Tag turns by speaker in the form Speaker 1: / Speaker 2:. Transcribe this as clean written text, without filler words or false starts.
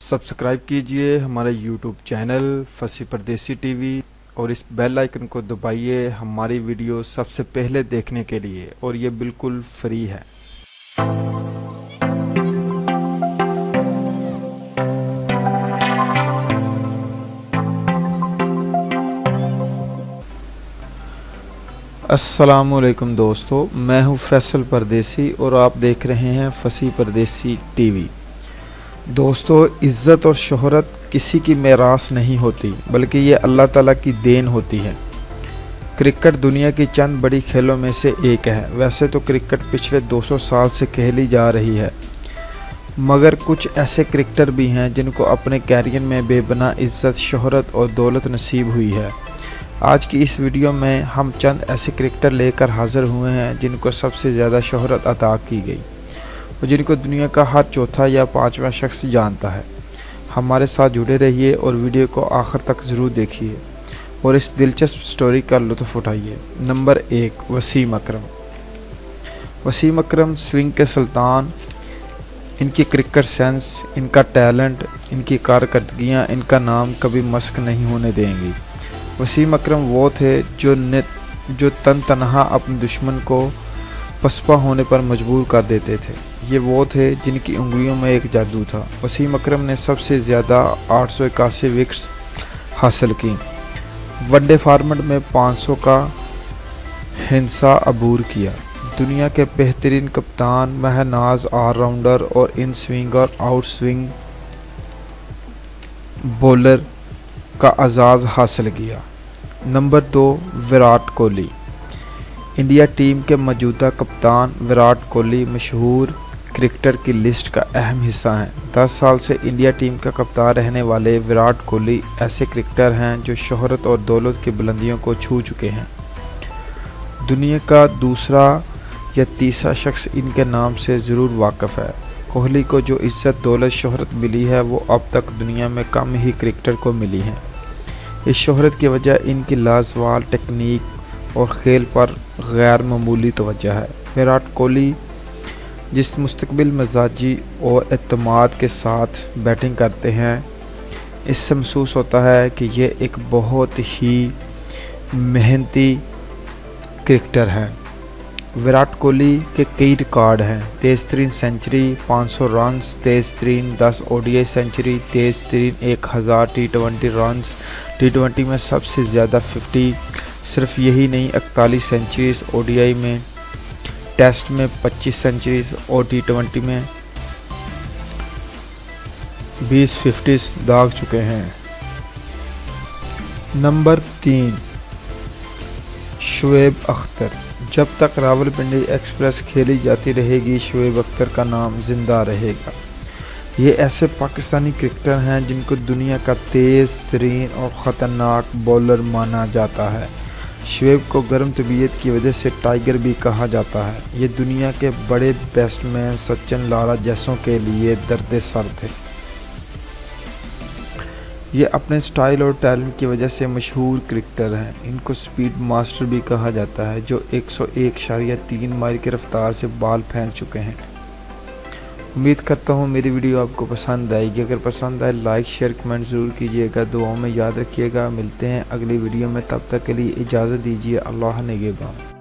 Speaker 1: Subscribe कीजिए हमारे YouTube channel फसी परदेसी टीवी और इस बेल आइकन को दबाइए हमारी वीडियो सबसे पहले देखने के लिए, और ये बिल्कुल फ्री है। अस्सलामुअलैकुम दोस्तों, मैं हूं फैसल परदेसी और आप देख रहे हैं फसी परदेसी टीवी। दोस्तों, इज़्ज़त और शोहरत किसी की मेरास नहीं होती, बल्कि ये अल्लाह ताला की देन होती है। क्रिकेट दुनिया की चंद बड़ी खेलों में से एक है। वैसे तो क्रिकेट पिछले 200 साल से खेली जा रही है, मगर कुछ ऐसे क्रिकेटर भी हैं जिनको अपने कैरियर में बेपनाह इज़्ज़त, शोहरत और दौलत नसीब हुई है। आज की इस वीडियो में हम चंद ऐसे क्रिकेटर लेकर हाज़िर हुए हैं जिनको सबसे ज़्यादा शोहरत अता की गई और जिनको दुनिया का हर चौथा या पाँचवा शख्स जानता है। हमारे साथ जुड़े रहिए और वीडियो को आखिर तक ज़रूर देखिए और इस दिलचस्प स्टोरी का लुत्फ़ उठाइए। नंबर 1, वसीम अकरम। वसीम अकरम स्विंग के सुल्तान। इनकी क्रिकेट सेंस, इनका टैलेंट, इनकी कारकर्दगियाँ इनका नाम कभी मस्क नहीं होने देंगी। वसीम अकरम वो थे जो तनहा अपने दुश्मन को पसपा होने पर मजबूर कर देते थे। ये वो थे जिनकी उंगलियों में एक जादू था। वसीम अकरम ने सबसे ज़्यादा 881 विकेट्स हासिल की। वनडे फॉर्मेट में 500 का हिस्सा अबूर किया। दुनिया के बेहतरीन कप्तान, महनाज ऑलराउंडर और इन स्विंग और आउट स्विंग बॉलर का एजाज़ हासिल किया। Number 2, Virat Kohli. India team के मौजूदा कप्तान विराट कोहली मशहूर क्रिकेटर की लिस्ट का अहम हिस्सा हैं। 10 साल से इंडिया टीम का कप्तान रहने वाले विराट कोहली ऐसे क्रिकेटर हैं जो शोहरत और दौलत की बुलंदियों को छू चुके हैं। दुनिया का दूसरा या तीसरा शख्स इनके नाम से ज़रूर वाकिफ़ है। कोहली को जो इज़्ज़त, दौलत, शोहरत मिली है वो अब तक दुनिया में कम ही क्रिकेटर को मिली है। इस शोहरत की वजह इनकी लाजवाब टेक्निक और खेल पर गैर मामूली तवज्जो है। विराट कोहली जिस मुस्तक़बिल मिजाजी और एतमाद के साथ बैटिंग करते हैं, इससे महसूस होता है कि ये एक बहुत ही मेहनती क्रिकेटर हैं। विराट कोहली के कई रिकॉर्ड हैं। तेज़ तरीन सेंचुरी 500 रन्स, तेज़ तरीन 10 ODI सेंचुरी, तेज़ तरीन 1000 T20 रन्स, T20 में सबसे ज़्यादा 50। सिर्फ यही नहीं, 41 सेंचुरीज ODI में, टेस्ट में 25 सेंचुरीज और T20 में 20 50 दाग चुके हैं। नंबर 3, शुएब अख्तर। जब तक रावलपिंडी एक्सप्रेस खेली जाती रहेगी, शुएब अख्तर का नाम ज़िंदा रहेगा। ये ऐसे पाकिस्तानी क्रिकेटर हैं जिनको दुनिया का तेज़ तरीन और ख़तरनाक बॉलर माना जाता है। शुएब को गर्म तबीयत की वजह से टाइगर भी कहा जाता है। ये दुनिया के बड़े बैट्समैन सचिन, लारा जैसों के लिए दर्द सर थे। ये अपने स्टाइल और टैलेंट की वजह से मशहूर क्रिकेटर हैं। इनको स्पीड मास्टर भी कहा जाता है, जो 101.3 माइल की रफ्तार से बॉल फेंक चुके हैं। उम्मीद करता हूँ मेरी वीडियो आपको पसंद आएगी। अगर पसंद आए लाइक, शेयर, कमेंट ज़रूर कीजिएगा। दुआओं में याद रखिएगा। मिलते हैं अगली वीडियो में, तब तक के लिए इजाज़त दीजिए। अल्लाह निगहबान।